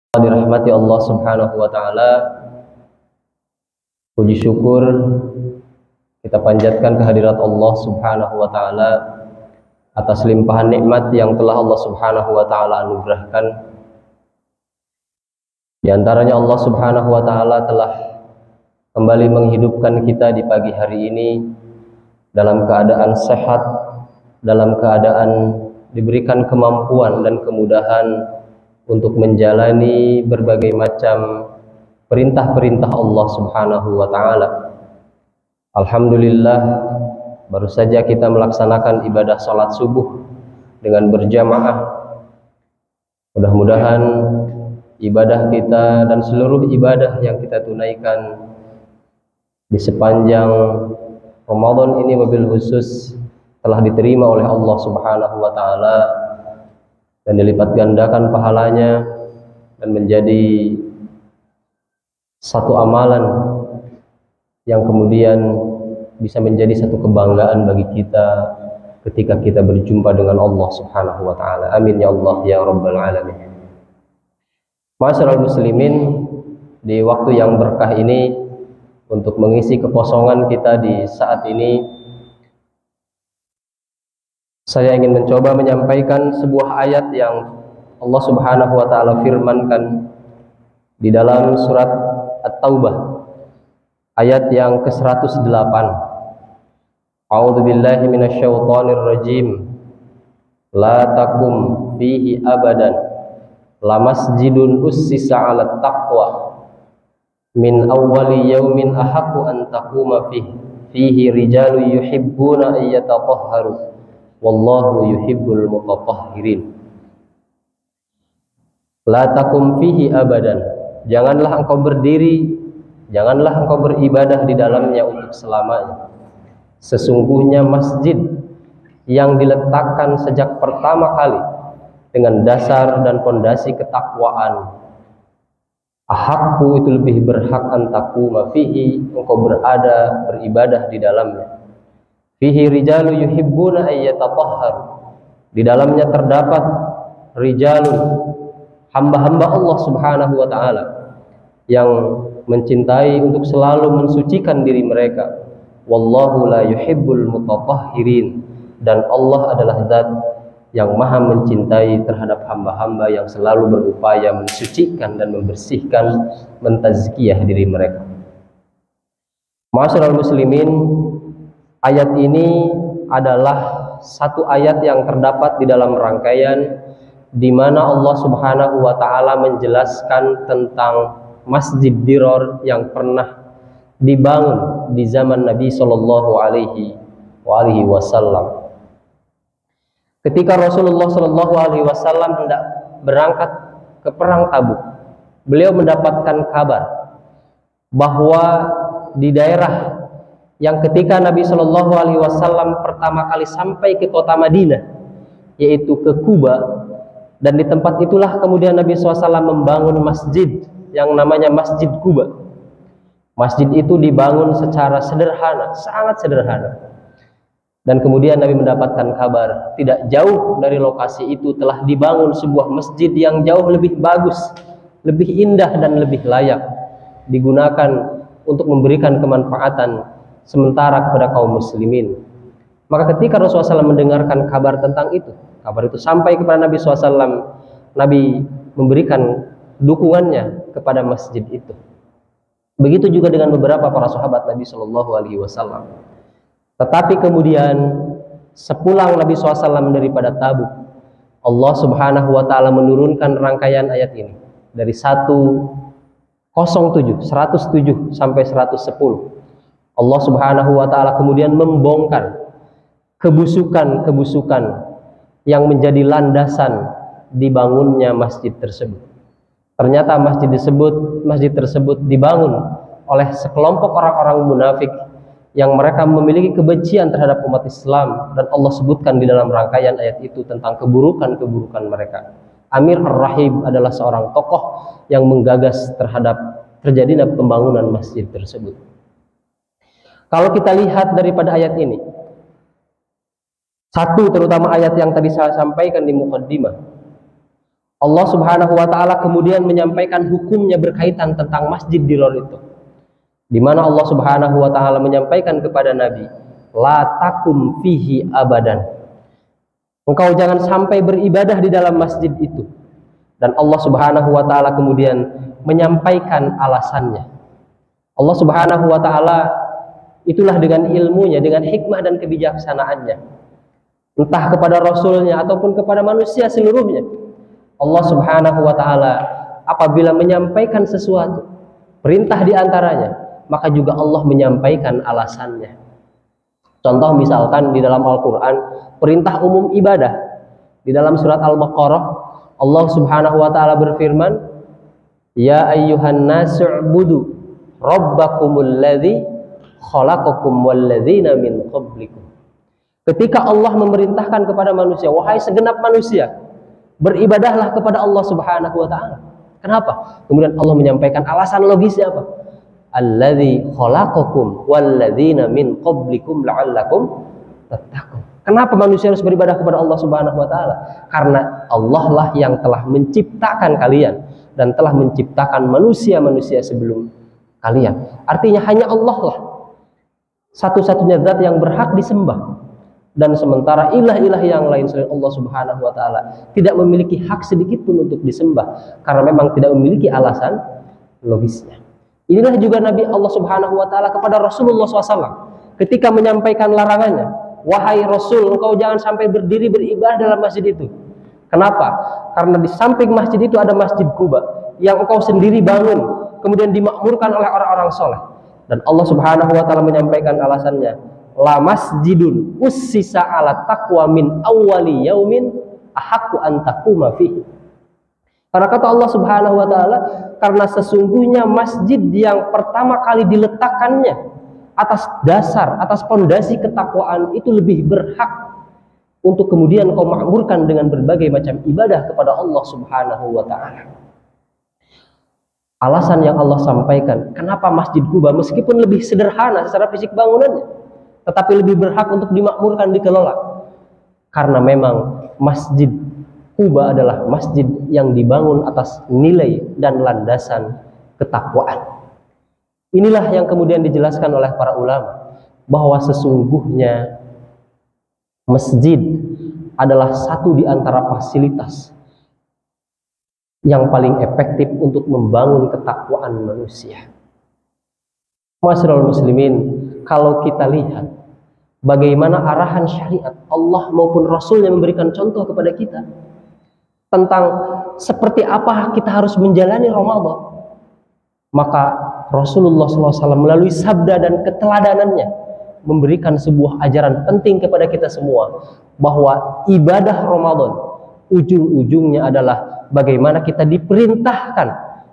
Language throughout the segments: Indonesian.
Dirahmati Allah Subhanahu wa taala, puji syukur kita panjatkan kehadirat Allah Subhanahu wa taala atas limpahan nikmat yang telah Allah Subhanahu wa taala anugerahkan. Di antaranya Allah Subhanahu wa taala telah kembali menghidupkan kita di pagi hari ini dalam keadaan sehat, dalam keadaan diberikan kemampuan dan kemudahan untuk menjalani berbagai macam perintah-perintah Allah Subhanahu wa taala. Alhamdulillah, baru saja kita melaksanakan ibadah salat subuh dengan berjamaah. Mudah-mudahan ibadah kita dan seluruh ibadah yang kita tunaikan di sepanjang Ramadan ini wabil khusus telah diterima oleh Allah Subhanahu wa taala dan dilipat gandakan pahalanya dan menjadi satu amalan yang kemudian bisa menjadi satu kebanggaan bagi kita ketika kita berjumpa dengan Allah Subhanahu wa taala. Amin ya Allah ya rabbal alamin. Ma'asyiral muslimin, di waktu yang berkah ini untuk mengisi kekosongan kita di saat ini, saya ingin mencoba menyampaikan sebuah ayat yang Allah Subhanahu wa taala firmankan di dalam surat At-Taubah ayat yang ke-108. A'udzu billahi minasyaitonir rajim. La takum fihi abadan la masjidun ussisa 'alat taqwa min awwali yaumin ahaqqu an taquma fihi rijalun yuhibbuna an yatatahharu wallahu yuhibbul mutatahhirin. La takum fihi abadan, janganlah engkau berdiri, janganlah engkau beribadah di dalamnya untuk selamanya. Sesungguhnya masjid yang diletakkan sejak pertama kali dengan dasar dan pondasi ketakwaan, ahakku itu lebih berhak antakuma fihi, engkau berada beribadah di dalamnya. Fihi rijalu yuhibbuna ayyatatahharu, di dalamnya terdapat rijalu, hamba-hamba Allah Subhanahu wa taala yang mencintai untuk selalu mensucikan diri mereka. Wallahu la yuhibbul mutatahhirin, dan Allah adalah zat yang maha mencintai terhadap hamba-hamba yang selalu berupaya mensucikan dan membersihkan, mentazkiyah diri mereka. Ma'asyiral muslimin, ayat ini adalah satu ayat yang terdapat di dalam rangkaian di mana Allah Subhanahu wa taala menjelaskan tentang Masjid Dirar yang pernah dibangun di zaman Nabi Shallallahu alaihi wasallam. Ketika Rasulullah Shallallahu alaihi wasallam hendak berangkat ke perang Tabuk, beliau mendapatkan kabar bahwa di daerah yang ketika Nabi Shallallahu alaihi wasallam pertama kali sampai ke kota Madinah, yaitu ke Kuba, dan di tempat itulah kemudian Nabi SAW membangun masjid yang namanya Masjid Kuba. Masjid itu dibangun secara sederhana, sangat sederhana. Dan kemudian Nabi mendapatkan kabar tidak jauh dari lokasi itu telah dibangun sebuah masjid yang jauh lebih bagus, lebih indah dan lebih layak digunakan untuk memberikan kemanfaatan sementara kepada kaum muslimin. Maka ketika Rasulullah SAW mendengarkan kabar tentang itu, kabar itu sampai kepada Nabi SAW, Nabi memberikan dukungannya kepada masjid itu. Begitu juga dengan beberapa para sahabat Nabi SAW. Tetapi kemudian sepulang Nabi SAW daripada Tabuk, Allah Subhanahu wa taala menurunkan rangkaian ayat ini dari 107 sampai 110. Allah Subhanahu wa taala kemudian membongkar kebusukan-kebusukan yang menjadi landasan dibangunnya masjid tersebut. Ternyata masjid tersebut dibangun oleh sekelompok orang-orang munafik yang mereka memiliki kebencian terhadap umat Islam, dan Allah sebutkan di dalam rangkaian ayat itu tentang keburukan-keburukan mereka. Amir Ar-Rahib adalah seorang tokoh yang menggagas terhadap terjadinya pembangunan masjid tersebut. Kalau kita lihat daripada ayat ini, satu terutama ayat yang tadi saya sampaikan di muqaddimah, Allah Subhanahu wa taala kemudian menyampaikan hukumnya berkaitan tentang Masjid Dirar itu, di mana Allah Subhanahu wa taala menyampaikan kepada Nabi, la takum fihi abadan, engkau jangan sampai beribadah di dalam masjid itu. Dan Allah Subhanahu wa taala kemudian menyampaikan alasannya. Allah Subhanahu wa taala itulah dengan ilmunya, dengan hikmah dan kebijaksanaannya, entah kepada Rasulnya ataupun kepada manusia seluruhnya, Allah Subhanahu wa taala apabila menyampaikan sesuatu perintah di antaranya, maka juga Allah menyampaikan alasannya. Contoh misalkan di dalam Al-Quran, perintah umum ibadah. Di dalam surat Al-Baqarah, Allah Subhanahu wa taala berfirman, ya ayyuhan nasu'budu rabbakumul ladzi khalaqakum walladzina min qablikum. Ketika Allah memerintahkan kepada manusia, wahai segenap manusia, beribadahlah kepada Allah Subhanahu wa taala. Kenapa? Kemudian Allah menyampaikan alasan logisnya apa? Alladzi khalaqakum walladzina min qablikum la'allakum tattaqun. Kenapa manusia harus beribadah kepada Allah Subhanahu wa taala? Karena Allah lah yang telah menciptakan kalian dan telah menciptakan manusia-manusia sebelum kalian. Artinya hanya Allah lah satu-satunya zat yang berhak disembah. Dan sementara ilah-ilah yang lain selain Allah Subhanahu wa taala tidak memiliki hak sedikit pun untuk disembah, karena memang tidak memiliki alasan logisnya. Inilah juga Nabi Allah Subhanahu wa taala kepada Rasulullah SAW ketika menyampaikan larangannya, wahai Rasul, engkau jangan sampai berdiri beribadah dalam masjid itu. Kenapa? Karena di samping masjid itu ada Masjid Quba yang engkau sendiri bangun, kemudian dimakmurkan oleh orang-orang soleh. Dan Allah Subhanahu wa taala menyampaikan alasannya, la masjidun ussisa ala taqwa min awwali yaumin ahaqqu an taquma fihi. Karena kata Allah Subhanahu wa taala, karena sesungguhnya masjid yang pertama kali diletakkannya atas dasar, atas pondasi ketakwaan itu lebih berhak untuk kemudian kau makmurkan dengan berbagai macam ibadah kepada Allah Subhanahu wa taala. Alasan yang Allah sampaikan, kenapa Masjid Quba meskipun lebih sederhana secara fisik bangunannya, tetapi lebih berhak untuk dimakmurkan, dikelola. Karena memang Masjid Quba adalah masjid yang dibangun atas nilai dan landasan ketakwaan. Inilah yang kemudian dijelaskan oleh para ulama, bahwa sesungguhnya masjid adalah satu di antara fasilitas yang paling efektif untuk membangun ketakwaan manusia. Ma'asyiral muslimin, kalau kita lihat bagaimana arahan syariat Allah maupun Rasulnya memberikan contoh kepada kita tentang seperti apa kita harus menjalani Ramadan, maka Rasulullah SAW melalui sabda dan keteladanannya memberikan sebuah ajaran penting kepada kita semua, bahwa ibadah Ramadan ujung-ujungnya adalah bagaimana kita diperintahkan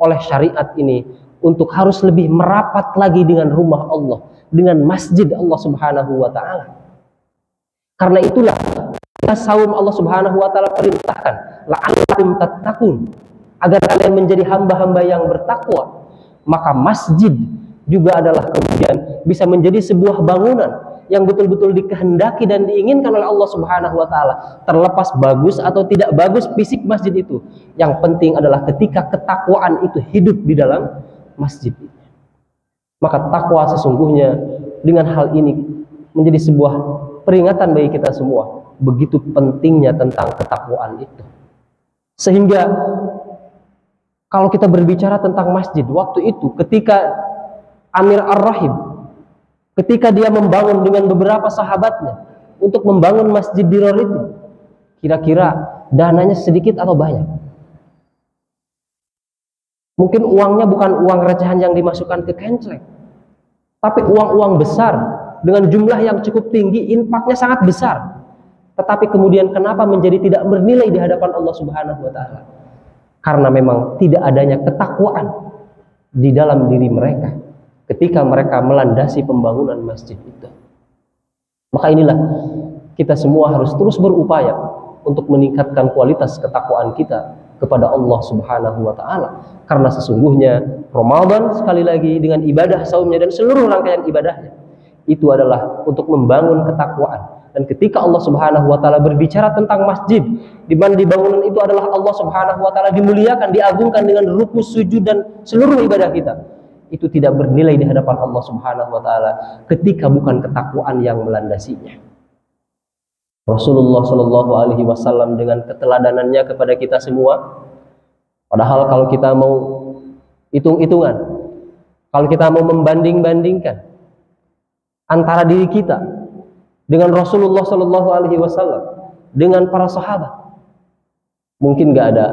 oleh syariat ini untuk harus lebih merapat lagi dengan rumah Allah, dengan masjid Allah Subhanahu wa taala. Karena itulah kita saum Allah Subhanahu wa taala perintahkan, la'allakum tattaqun, agar kalian menjadi hamba-hamba yang bertakwa. Maka masjid juga adalah kemudian bisa menjadi sebuah bangunan yang betul-betul dikehendaki dan diinginkan oleh Allah Subhanahu wa taala. Terlepas bagus atau tidak bagus fisik masjid itu, yang penting adalah ketika ketakwaan itu hidup di dalam masjid itu. Maka takwa sesungguhnya dengan hal ini menjadi sebuah peringatan bagi kita semua, begitu pentingnya tentang ketakwaan itu. Sehingga kalau kita berbicara tentang masjid, waktu itu ketika Amir Ar-Rahib, ketika dia membangun dengan beberapa sahabatnya untuk membangun Masjid Dirar itu, kira-kira dananya sedikit atau banyak? Mungkin uangnya bukan uang recehan yang dimasukkan ke kenceleng, tapi uang-uang besar dengan jumlah yang cukup tinggi, infaknya sangat besar. Tetapi kemudian kenapa menjadi tidak bernilai di hadapan Allah Subhanahu wa taala? Karena memang tidak adanya ketakwaan di dalam diri mereka ketika mereka melandasi pembangunan masjid itu. Maka inilah kita semua harus terus berupaya untuk meningkatkan kualitas ketakwaan kita kepada Allah Subhanahu wa taala. Karena sesungguhnya Ramadan, sekali lagi, dengan ibadah saumnya dan seluruh rangkaian ibadahnya, itu adalah untuk membangun ketakwaan, Dan ketika Allah Subhanahu wa taala berbicara tentang masjid, di mana di bangunan itu adalah Allah Subhanahu wa taala dimuliakan, diagungkan dengan ruku, sujud dan seluruh ibadah kita, itu tidak bernilai di hadapan Allah Subhanahu wa taala ketika bukan ketakwaan yang melandasinya. Rasulullah Shallallahu alaihi wasallam dengan keteladanannya kepada kita semua, padahal kalau kita mau hitung-hitungan, kalau kita mau membanding-bandingkan antara diri kita dengan Rasulullah Shallallahu alaihi wasallam dengan para sahabat, mungkin nggak ada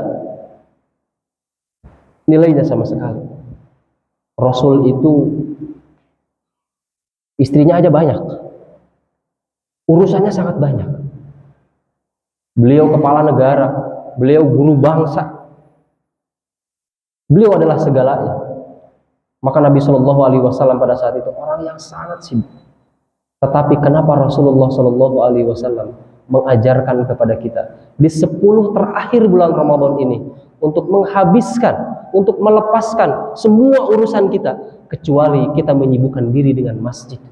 nilainya sama sekali. Rasul itu istrinya aja banyak, urusannya sangat banyak. Beliau kepala negara, beliau guru bangsa, beliau adalah segalanya. Maka Nabi Shallallahu alaihi wasallam pada saat itu orang yang sangat sibuk. Tetapi kenapa Rasulullah Shallallahu alaihi wasallam mengajarkan kepada kita di 10 terakhir bulan Ramadan ini untuk menghabiskan, untuk melepaskan semua urusan kita kecuali kita menyibukkan diri dengan masjid.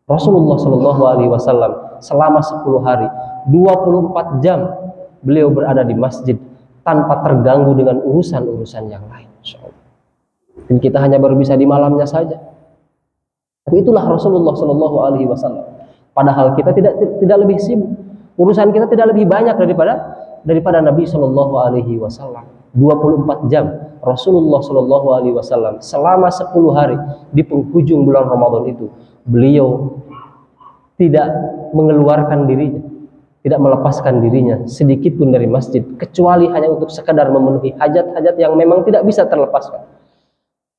Rasulullah Shallallahu alaihi wasallam selama 10 hari 24 jam beliau berada di masjid tanpa terganggu dengan urusan-urusan yang lain. Dan kita hanya baru bisa di malamnya saja. Tapi itulah Rasulullah Shallallahu alaihi wasallam. Padahal kita tidak lebih sibuk. Urusan kita tidak lebih banyak daripada Nabi Shallallahu alaihi wasallam. 24 jam Rasulullah Shallallahu alaihi wasallam selama 10 hari di penghujung bulan Ramadan itu beliau tidak mengeluarkan dirinya, tidak melepaskan dirinya sedikit pun dari masjid kecuali hanya untuk sekadar memenuhi hajat-hajat yang memang tidak bisa terlepaskan.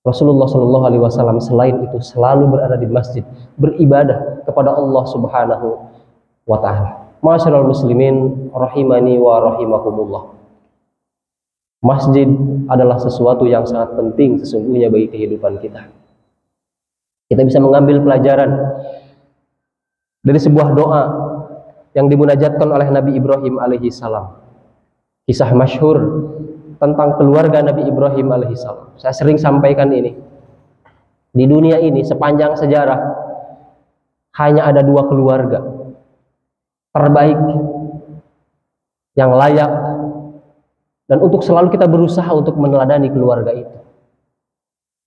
Rasulullah Shallallahu alaihi wasallam selain itu selalu berada di masjid beribadah kepada Allah Subhanahu wa taala. Ma'asyiral muslimin rahimani wa rahimakumullah. Masjid adalah sesuatu yang sangat penting sesungguhnya bagi kehidupan kita. Kita bisa mengambil pelajaran dari sebuah doa yang dimunajatkan oleh Nabi Ibrahim alaihi salam. Kisah masyhur tentang keluarga Nabi Ibrahim alaihi salam. Saya sering sampaikan ini. Di dunia ini sepanjang sejarah hanya ada 2 keluarga terbaik yang layak, dan untuk selalu kita berusaha untuk meneladani keluarga itu.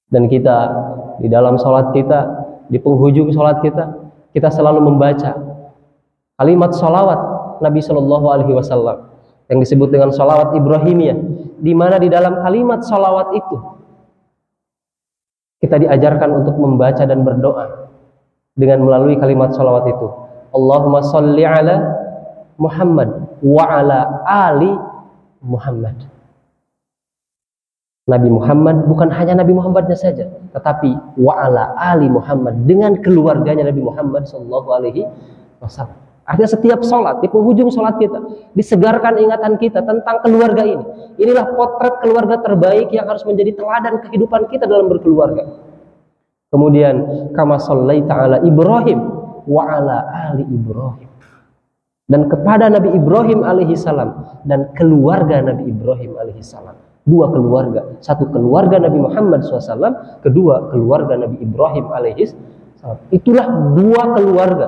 Dan kita di dalam sholat kita, di penghujung sholat kita selalu membaca kalimat sholawat Nabi Shallallahu alaihi wasallam yang disebut dengan sholawat Ibrahimiyah, di mana di dalam kalimat sholawat itu kita diajarkan untuk membaca dan berdoa dengan melalui kalimat sholawat itu. Allahumma sholli ala Muhammad wa ala ali Muhammad. Nabi Muhammad bukan hanya Nabi Muhammadnya saja, tetapi wa ala ali Muhammad, dengan keluarganya Nabi Muhammad sallallahu alaihi wasallam. Artinya setiap sholat, di penghujung sholat kita disegarkan ingatan kita tentang keluarga ini. Inilah potret keluarga terbaik yang harus menjadi teladan kehidupan kita dalam berkeluarga. Kemudian kama shallaita ala Ibrahim wa ala ali Ibrahim, dan kepada Nabi Ibrahim alaihi salam dan keluarga Nabi Ibrahim alaihi salam. 2 keluarga, satu keluarga Nabi Muhammad SAW, kedua keluarga Nabi Ibrahim alaihi salam. Itulah 2 keluarga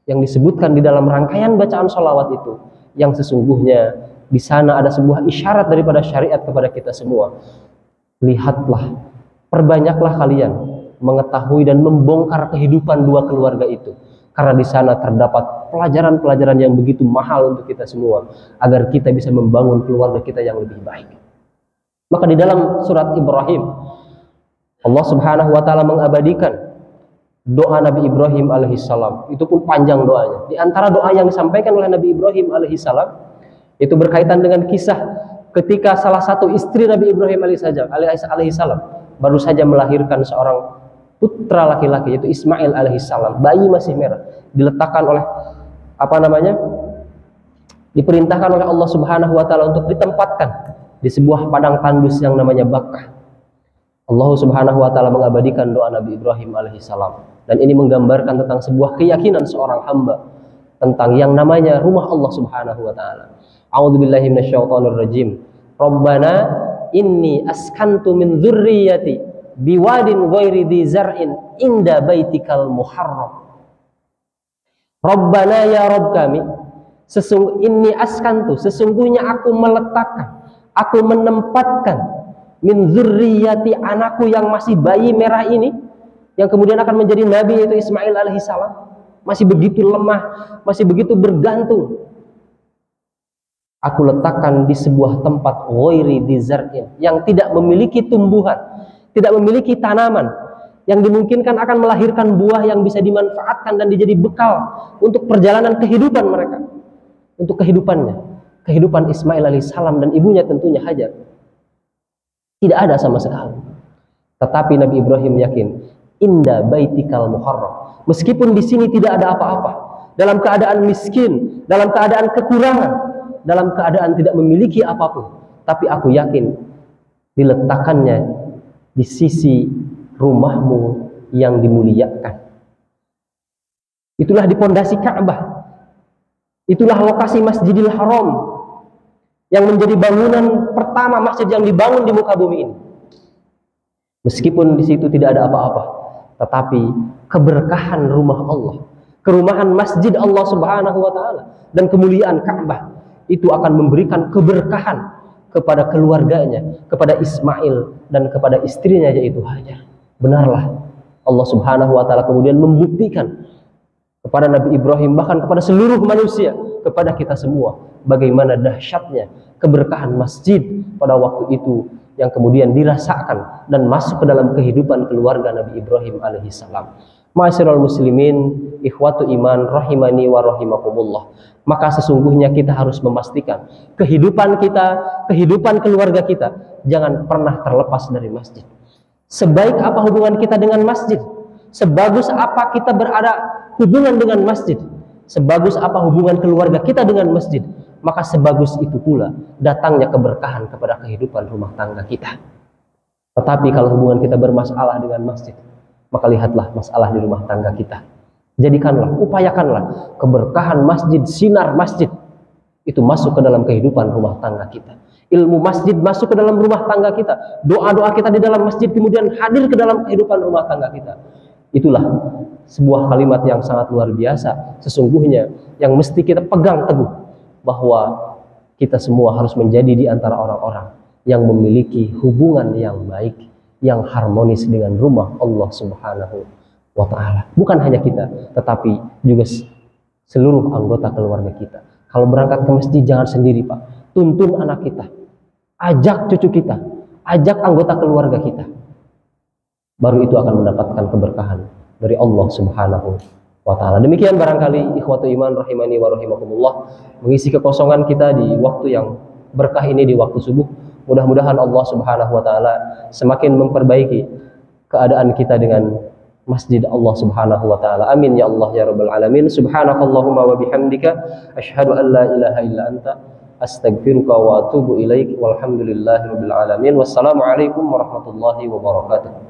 yang disebutkan di dalam rangkaian bacaan sholawat itu, yang sesungguhnya di sana ada sebuah isyarat daripada syariat kepada kita semua. Lihatlah, perbanyaklah kalian mengetahui dan membongkar kehidupan 2 keluarga itu, karena di sana terdapat pelajaran-pelajaran yang begitu mahal untuk kita semua, agar kita bisa membangun keluarga kita yang lebih baik. Maka di dalam surat Ibrahim, Allah Subhanahu wa taala mengabadikan doa Nabi Ibrahim alaihissalam. Itu pun panjang doanya. Di antara doa yang disampaikan oleh Nabi Ibrahim alaihissalam itu berkaitan dengan kisah ketika salah satu istri Nabi Ibrahim alaihissalam baru saja melahirkan seorang putra laki-laki, yaitu Ismail alaihissalam. Bayi masih merah, diletakkan oleh diperintahkan oleh Allah Subhanahu wa taala untuk ditempatkan di sebuah padang tandus yang namanya Bakkah. Allah Subhanahu wa taala mengabadikan doa Nabi Ibrahim alaihissalam, dan ini menggambarkan tentang sebuah keyakinan seorang hamba tentang yang namanya rumah Allah Subhanahu wa taala. A'udzubillahi minasyaitonir rajim. Rabbana inni askantu min dzurriyyati biwadin ghairi dzi zar'in inda baitikal muharram. Rabbana ya Rabb kami, sesungguhnya aku meletakkan, aku menempatkan min dzurriyyati, anakku yang masih bayi merah ini, yang kemudian akan menjadi nabi, yaitu Ismail alaihissalam, masih begitu lemah, masih begitu bergantung. Aku letakkan di sebuah tempat ghairi dzar'in, yang tidak memiliki tumbuhan, tidak memiliki tanaman, yang dimungkinkan akan melahirkan buah yang bisa dimanfaatkan dan dijadi bekal untuk perjalanan kehidupan mereka, untuk kehidupannya, kehidupan Ismail alaihissalam dan ibunya tentunya Hajar. Tidak ada sama sekali. Tetapi Nabi Ibrahim yakin, inda baitikal muharram, meskipun di sini tidak ada apa-apa, dalam keadaan miskin, dalam keadaan kekurangan, dalam keadaan tidak memiliki apapun, tapi aku yakin diletakkannya di sisi rumahmu yang dimuliakan. Itulah di pondasi Ka'bah, itulah lokasi Masjidil Haram, yang menjadi bangunan pertama masjid yang dibangun di muka bumi ini. Meskipun di situ tidak ada apa-apa, tetapi keberkahan rumah Allah, kerumahan masjid Allah Subhanahu wa taala, dan kemuliaan Ka'bah itu akan memberikan keberkahan kepada keluarganya, kepada Ismail dan kepada istrinya yaitu Hajar. Benarlah Allah Subhanahu wa taala kemudian membuktikan kepada Nabi Ibrahim, bahkan kepada seluruh manusia, kepada kita semua, bagaimana dahsyatnya keberkahan masjid pada waktu itu yang kemudian dirasakan dan masuk ke dalam kehidupan keluarga Nabi Ibrahim alaihissalam. Ma'asyiral muslimin, ikhwatu iman rahimani wa rahimakumullah. Maka sesungguhnya kita harus memastikan kehidupan kita, kehidupan keluarga kita jangan pernah terlepas dari masjid. Sebaik apa hubungan kita dengan masjid, sebagus apa kita berada hubungan dengan masjid, sebagus apa hubungan keluarga kita dengan masjid, maka sebagus itu pula datangnya keberkahan kepada kehidupan rumah tangga kita. Tetapi kalau hubungan kita bermasalah dengan masjid, maka lihatlah masalah di rumah tangga kita. Jadikanlah, upayakanlah keberkahan masjid, sinar masjid itu masuk ke dalam kehidupan rumah tangga kita. Ilmu masjid masuk ke dalam rumah tangga kita. Doa-doa kita di dalam masjid kemudian hadir ke dalam kehidupan rumah tangga kita. Itulah sebuah kalimat yang sangat luar biasa sesungguhnya, yang mesti kita pegang teguh, bahwa kita semua harus menjadi di antara orang-orang yang memiliki hubungan yang baik, yang harmonis dengan rumah Allah Subhanahu wa ta'ala. Bukan hanya kita, tetapi juga seluruh anggota keluarga kita. Kalau berangkat ke masjid jangan sendiri, Pak. Tuntun anak kita, ajak cucu kita, ajak anggota keluarga kita. Baru itu akan mendapatkan keberkahan dari Allah Subhanahu wa ta'ala. Demikian barangkali ikhwatu iman rahimani wa rahimakumullah, mengisi kekosongan kita di waktu yang berkah ini, di waktu subuh. Mudah-mudahan Allah Subhanahu wa ta'ala semakin memperbaiki keadaan kita dengan masjid Allah Subhanahu wa ta'ala. Amin ya Allah ya rabbal alamin. Subhanakallahumma wa bihamdika asyhadu an la ilaha illa anta astaghfiruka wa atubu ilaik. Walhamdulillahi rabbil alamin. Wassalamualaikum warahmatullahi wabarakatuh.